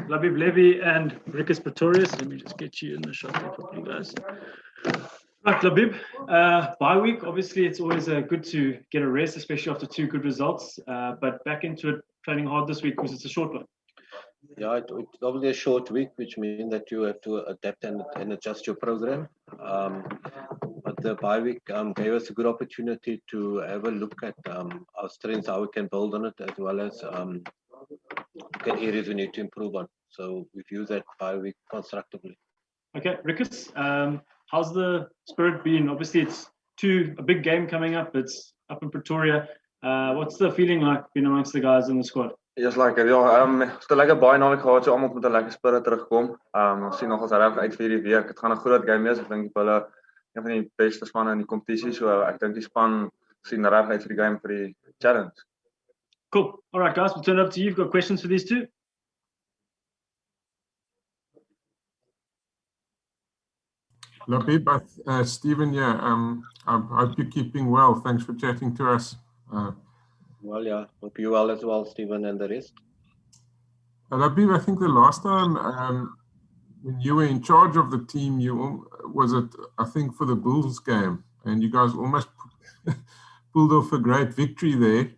Labib Levy and Rikus Pretorius. Let me just get you in the shot there properly, guys. Right, Labib, bye week. Obviously, it's always good to get a rest, especially after 2 good results. But back into it, training hard this week because it's a short one. Yeah, it's obviously a short week, which means that you have to adapt and adjust your program. But the bye week gave us a good opportunity to have a look at our strengths, how we can build on it, as well as look at areas we need to improve on. So we've used that bye week constructively. Okay, Rikus, how's the spirit been? Obviously, it's a big game coming up. It's up in Pretoria. What's the feeling like being amongst the guys in the squad? Yes, lekker. Ja, het is lekker baie naweek gehad, so almal met 'n lekker spirit terugkom. Ons sien nog ons reg uit vir die week. Dit gaan 'n groot game wees. Ek dink hulle een van die beste spanne in die kompetisie, so ek dink die span sien reg uit vir die game vir die challenge. Cool. All right, guys, we'll turn it up to you. You've got questions for these two? Labib, Stephen, yeah, I hope you're keeping well. Thanks for chatting to us. Well, yeah, hope you well as well, Stephen, and the rest. Labib, I think the last time when you were in charge of the team, I think for the Bulls game, and you guys almost pulled off a great victory there.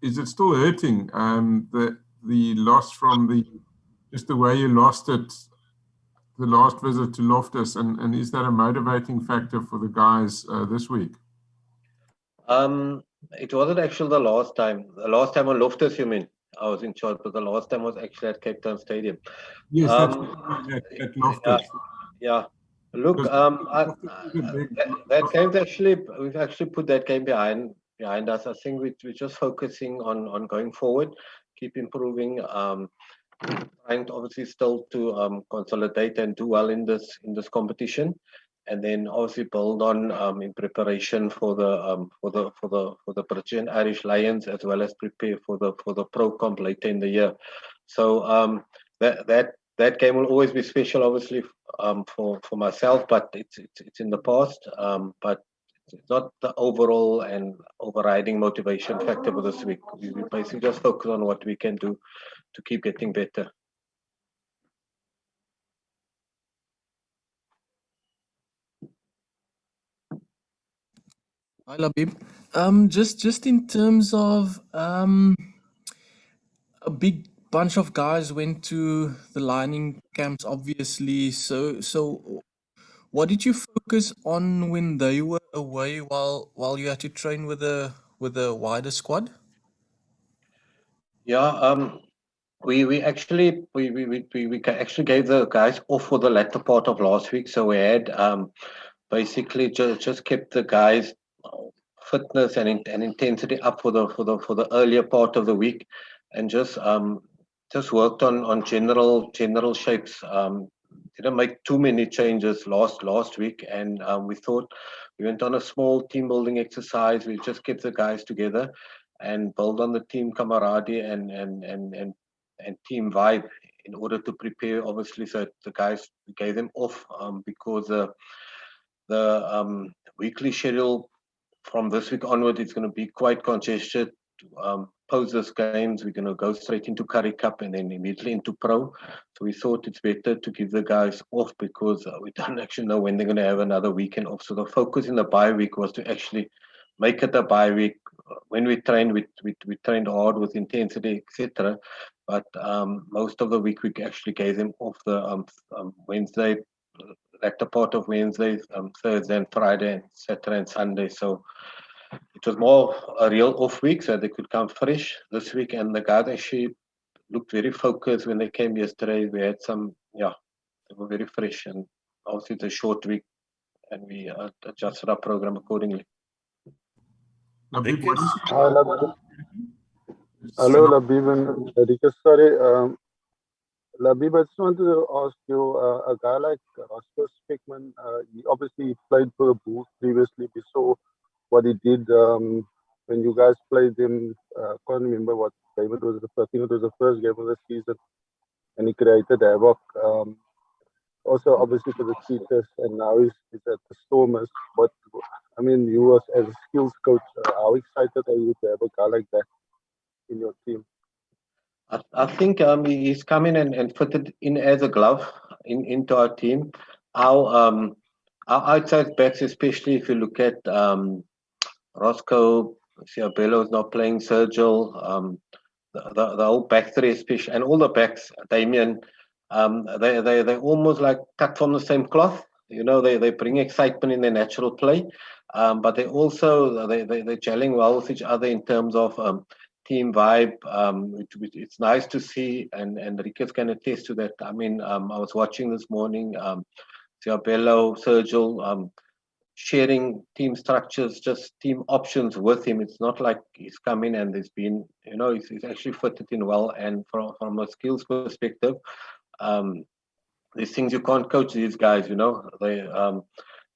Is it still hurting, the loss from just the way you lost it, the last visit to Loftus, and is that a motivating factor for the guys this week? It wasn't actually the last time. The last time on Loftus, you mean? I was in charge, but the last time was actually at Cape Town Stadium. Yes, at Loftus. Yeah. Look, that game we've actually put that game behind us. I think we're just focusing on going forward, keep improving, trying to obviously still to consolidate and do well in this competition, and then obviously build on in preparation for the British and Irish Lions, as well as prepare for the Pro Comp later in the year. So that game will always be special, obviously, for myself, but it's in the past. But it's not the overall and overriding motivation factor for this week. We basically just focus on what we can do to keep getting better. Hi, Labib. Just in terms of a big bunch of guys went to the lining camps, obviously. So what did you focus on when they were away while you had to train with a wider squad? Yeah, we actually gave the guys off for the latter part of last week. So we had basically just kept the guys fitness and intensity up for the earlier part of the week, and just worked on general shapes. Didn't make too many changes last week, and we thought we went on a small team building exercise. We just kept the guys together and build on the team camaraderie and team vibe in order to prepare. Obviously, so the guys, we gave them off because the weekly schedule from this week onward is going to be quite congested. Post this games, we're going to go straight into Currie Cup and then immediately into Pro. So we thought it's better to give the guys off because we don't actually know when they're going to have another weekend off. So the focus in the bye week was to actually make it a bye week. When we trained, we trained hard with intensity, etc. But most of the week we actually gave them off the Wednesday, latter part of Wednesday, Thursday and Friday, and Saturday and Sunday. So it was more a real off week, so they could come fresh this week. And the guys actually looked very focused when they came yesterday. We had they were very fresh, and obviously it's a short week, and we adjusted our program accordingly. Hello, Labib and Rikus. Sorry, Labib, I just wanted to ask you, a guy like Rasmus Speckman, he obviously played for the Bulls previously. We saw what he did when you guys played him. Can't remember what game it was. I think it was the first game of the season, and he created havoc. Also, obviously for the Cheetahs, and now he's at the Stormers. But I mean, you as a skills coach, how excited are you to have a guy like that in your team? I think he's come in and fitted in as a glove into our team. Our outside backs, especially if you look at Roscoe, Ciabello is not playing, Sergio, the whole back three, especially, and all the backs, Damien, they almost like cut from the same cloth. You know, they bring excitement in their natural play, but they also they're gelling well with each other in terms of team vibe. It's nice to see, and Ricketts can attest to that. I mean, I was watching this morning, Ciabello, Sergio, sharing team structures, just team options with him. It's not like he's come in and there's been, you know, he's actually fitted in well. And from a skills perspective, these things you can't coach these guys, you know. They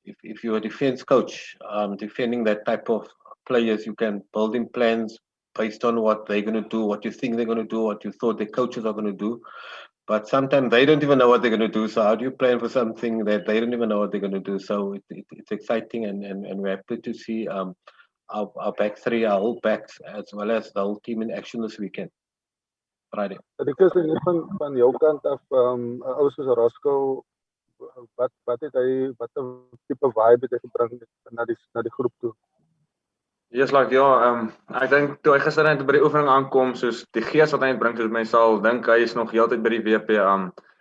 if you're a defense coach, defending that type of players, you can build in plans based on what they're going to do, what you think they're going to do, what you thought the coaches are going to do. But sometimes they don't even know what they're going to do. So how do you plan for something that they don't even know what they're going to do? So it's exciting, and we're happy to see our back three, our whole backs, as well as the whole team in action this weekend, Friday. Rikus, van jou kant af, ou soos Roscoe, wat het hy, wat 'n tipe vibe het hy gebring na die groep toe? Yes, like ek dink toe hy gisterand by die oefening aankom, soos die gees wat hy bring, soos mense sal dink hy is nog heeltyd by die WP,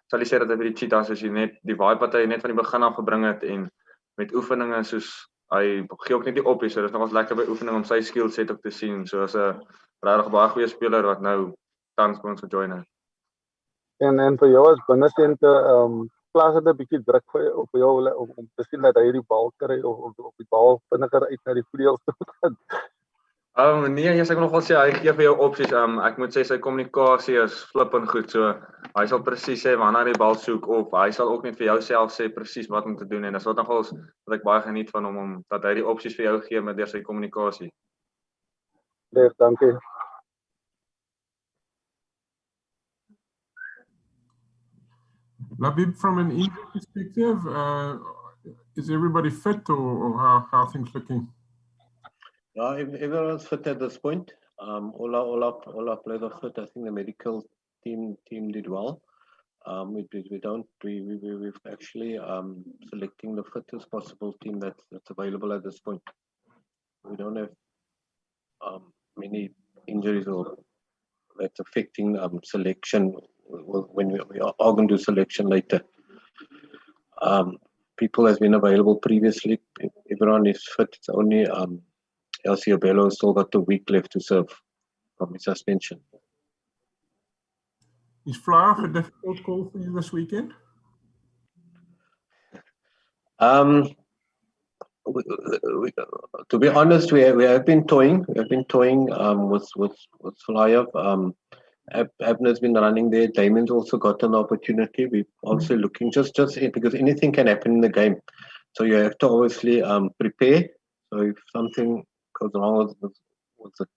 sal jy sê dat hy by die Cheetahs is, net die vibe wat hy net van die begin af gebring het, en met oefeninge soos hy gee ook net die op, so dis nogals lekker by oefening om sy skill set ook te sien, so as 'n regtig baie goeie speler wat nou tans by ons gejoin het. En vir jou as binnesente, plaas dit 'n bietjie druk op jou om te sien dat hy die bal kry of die bal vinniger uit na die vleuels toe gaan. Nee, ek kan nogal sê hy gee vir jou opsies. Ek moet sê sy kommunikasie is flippend goed. So hy sal presies sê wanneer hy die bal soek, of hy sal ook net vir jou self sê presies wat om te doen, en dis wat nogals wat ek baie geniet van hom, dat hy die opsies vir jou gee met deur sy kommunikasie. Nee, dankie. Labib, from an injury perspective, is everybody fit, or how are things looking? Yeah, everyone's fit at this point. All our players are fit. I think the medical team did well. We've actually selecting the fittest possible team that's available at this point. We don't have many injuries or that's affecting selection when we are going to do selection later. People has been available previously. Everyone is fit. It's only Ciabello still got a week left to serve from his suspension. Is fly-off a difficult call for you this weekend? To be honest, we have been toying. We have been toying with fly-off. Abner's been running there. Damon's also got an opportunity. We're obviously looking just because anything can happen in the game, so you have to obviously prepare. So if something goes wrong with the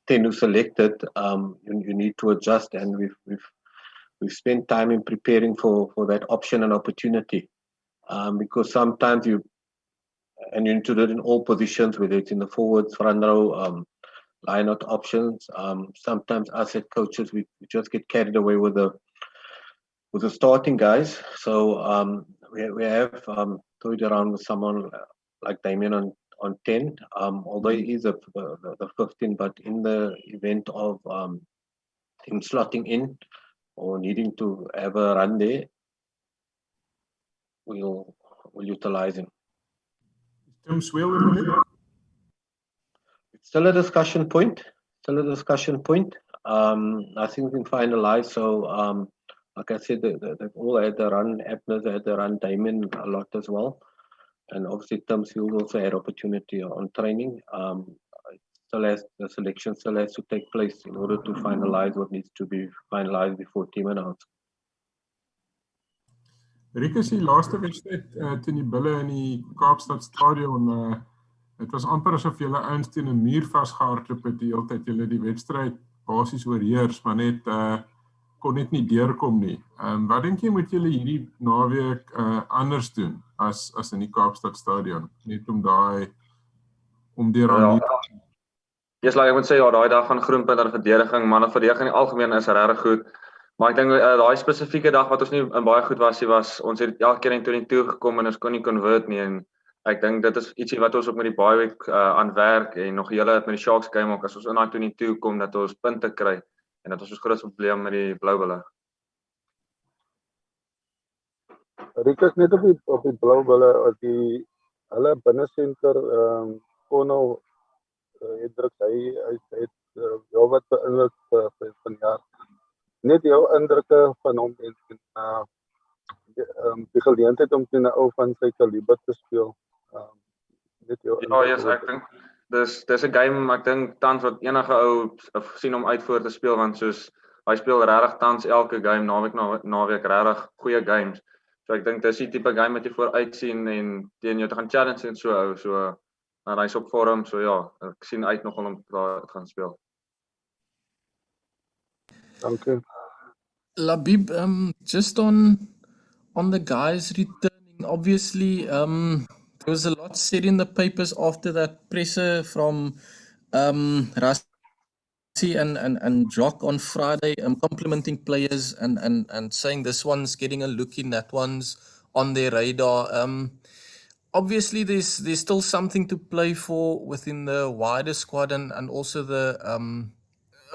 10 who selected, you need to adjust, and we've spent time in preparing for that option and opportunity, because sometimes you need to do it in all positions, whether it's in the forwards, front row, line-out options. Sometimes us as coaches, we just get carried away with the starting guys. So we have toyed around with someone like Damien on 10, although he is the 15, but in the event of him slotting in or needing to have a run there, we'll utilize him. Tim Swale in the mix? It's still a discussion point. Nothing's been finalized. So, like I said, they've all had the run. Abner's had the run. Damon a lot as well. And obviously, Tim Swale also had opportunity on training. The selection still has to take place in order to finalize what needs to be finalized before team announce. Rikus, die laaste wedstryd teen die Bulle in die Kaapstad stadion, het was amper asof julle ouens teen 'n muur vasgehardloop het die hele tyd. Julle die wedstryd basies oorheers, maar net kon net nie deurkom nie. Wat dink jy moet julle hierdie naweek anders doen as in die Kaapstad stadion, net om deur aan Yes, like ek moet sê ja, daai dag van Groenpunt aan verdediging, manne verdediging in die algemeen is regtig goed. Maar ek dink daai spesifieke dag wat ons nie baie goed was nie, was ons het elke keer in 22 gekom en ons kon nie convert nie en ek dink dit is ietsie wat ons ook met die bye week aan werk en nog hele met die Sharks game ook as ons in daai 22 kom dat ons punte kry en dat ons ons groot probleem met die blou bulle. Rikus net op die blou bulle as die hulle binnesenter kon nou indruk hy het wel wat beïnvloed van jaar. Net jou indrukke van hom en die geleentheid om teen 'n ou van sy kaliber te speel. Net jou Ja, yes, ek dink dis 'n game ek dink tans wat enige ou sien om uit voor te speel want soos hy speel regtig tans elke game naweek na naweek regtig goeie games. So ek dink dis die tipe game wat jy vooruit sien en teen jou te gaan challenge en so ou so en hy's op vorm so ja, ek sien uit nogal om daar te gaan speel. Dankie. Labib, just on the guys returning, obviously, there was a lot said in the papers after that presser from Rassie and Jock on Friday, complimenting players and saying this one's getting a look in, that one's on their radar. Obviously, there's still something to play for within the wider squad and also the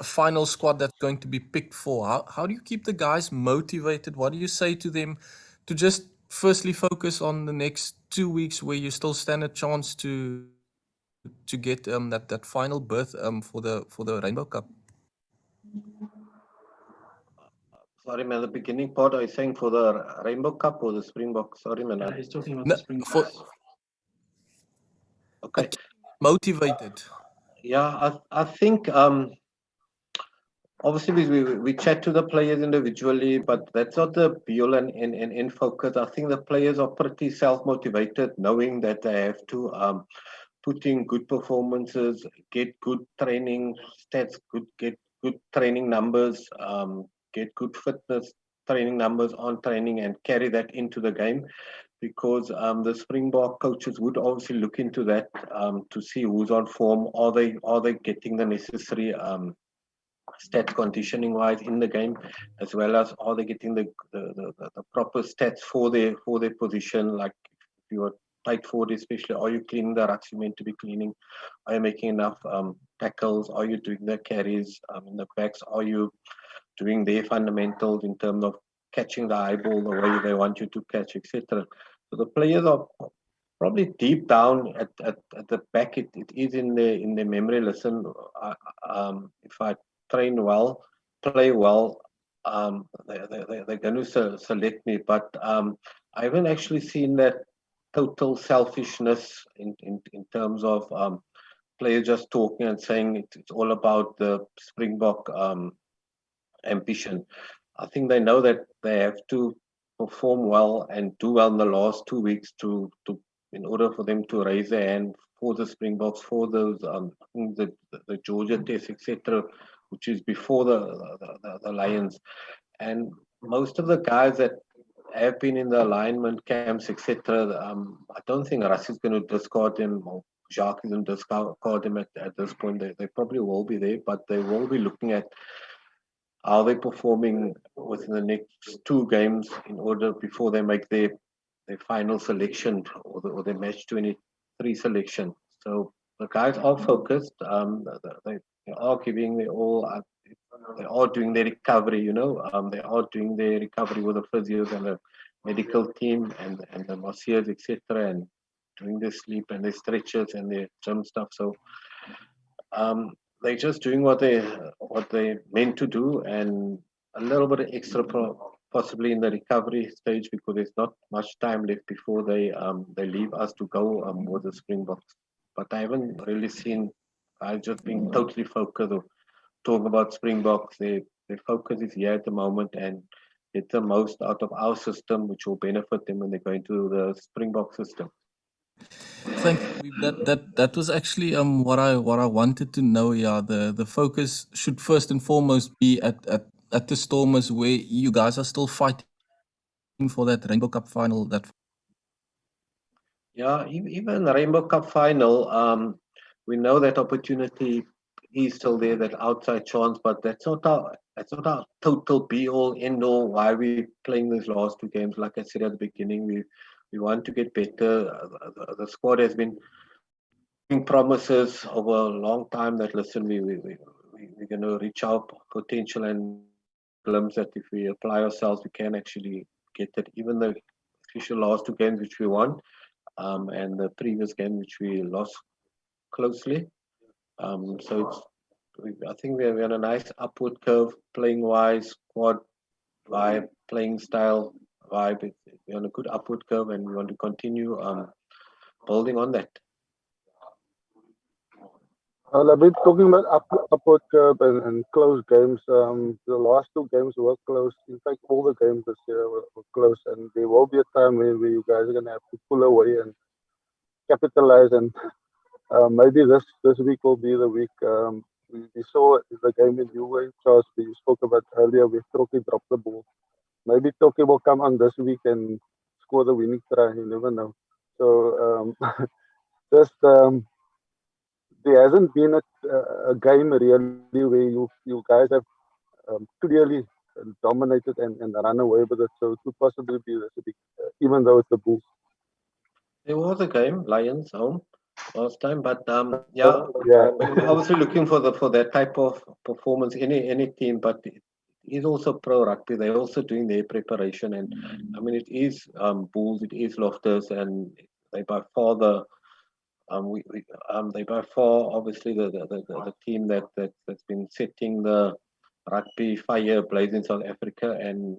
final squad that's going to be picked for. How do you keep the guys motivated? What do you say to them to just firstly focus on the next 2 weeks where you still stand a chance to get that final berth for the Rainbow Cup? Sorry, man, the beginning part, are you saying for the Rainbow Cup or the Springbok? Sorry, man. He's talking about No, the Springboks. Okay. Motivated. Yeah, I think obviously we chat to the players individually, but that's not the be-all and end focus. I think the players are pretty self-motivated, knowing that they have to put in good performances, get good training stats, get good training numbers, get good fitness training numbers on training and carry that into the game. Because the Springbok coaches would obviously look into that to see who's on form. Are they getting the necessary stats conditioning wise in the game, as well as are they getting the proper stats for their position? Like if you are tight forward, especially, are you cleaning the rucks you're meant to be cleaning? Are you making enough tackles? Are you doing the carries in the backs? Are you doing their fundamentals in terms of catching the high ball the way they want you to catch, etc. So the players are probably deep down at the back. It is in the memory. Listen, if I train well, play well, they're going to select me. But I haven't actually seen that total selfishness in terms of players just talking and saying it's all about the Springbok ambition. I think they know that they have to perform well and do well in the last 2 weeks to in order for them to raise their hand for the Springboks, for those the Georgia test, etc., which is before the Lions. And most of the guys that have been in the alignment camps, etc., I don't think Rassie is going to discard them or Jacques is going to discard them at this point. They probably will be there, but they will be looking at how they're performing within the next 2 games in order before they make their final selection or their match 23 selection. So the guys are focused. They are giving their all. They are doing their recovery. They are doing their recovery with the physios and the medical team and the masseurs, etc., and doing their sleep and their stretches and their gym stuff. So they're just doing what they meant to do and a little bit extra possibly in the recovery stage because there's not much time left before they leave us to go with the Springboks. But I haven't really seen guys just being totally focused or talking about Springboks. Their focus is here at the moment and get the most out of our system, which will benefit them when they go into the Springbok system. Thank you. That was actually what I wanted to know. Yeah, the focus should first and foremost be at the Stormers, where you guys are still fighting for that Rainbow Cup final. Yeah, even the Rainbow Cup final, we know that opportunity is still there, that outside chance, but that's not our total be all end all why we're playing these last two games. Like I said at the beginning, we want to get better. The squad has been giving promises over a long time that listen, we're going to reach our potential and glimpse that if we apply ourselves, we can actually get it. Even the official last two games which we won, and the previous game which we lost closely. So I think we're on a nice upward curve, playing wise, squad vibe, playing style vibe. We're on a good upward curve, and we want to continue building on that. I've been talking about upward curve and close games. The last two games were close. In fact, all the games this year were close, and there will be a time where you guys are gonna have to pull away and capitalize. And maybe this week will be the week. We saw the game in UA, Charles. We spoke about earlier. We Toki dropped the ball. Maybe Toki will come on this week and score the winning try. You never know. So just. There hasn't been a game really where you guys have clearly dominated and run away with it. So it could possibly be this week, even though it's the Bulls. There was a game, Lions home last time, but yeah, Yeah. we're obviously looking for that type of performance. Any team, but it is also pro rugby. They're also doing their preparation, and I mean it is Bulls, it is Loftus, and they by far they by far obviously the team that's been setting the rugby fire blaze in South Africa, and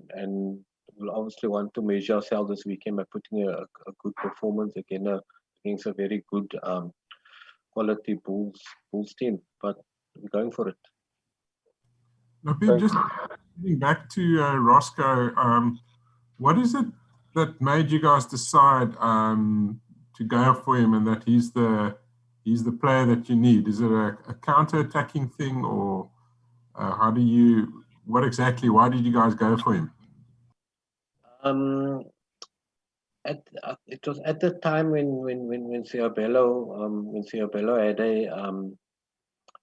we'll obviously want to measure ourselves this weekend by putting a good performance against a very good quality Bulls team. But we're going for it. Now, Pete, just getting back to Roscoe, what is it that made you guys decide to go for him and that he's the player that you need? Is it a counter-attacking thing, or why did you guys go for him? It was at the time when Ciabello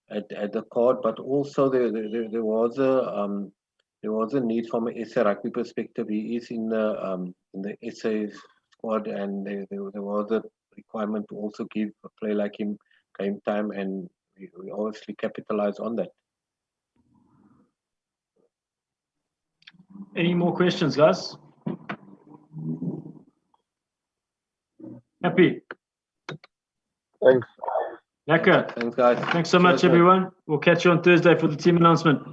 had at the card, but also there was a need from an SA rugby perspective. He is in the SA squad, and there was a requirement to also give a player like him game time, and we obviously capitalize on that. Any more questions, guys? Happy? Thanks. Lekker. Thanks, guys. Thanks so much, everyone. We'll catch you on Thursday for the team announcement.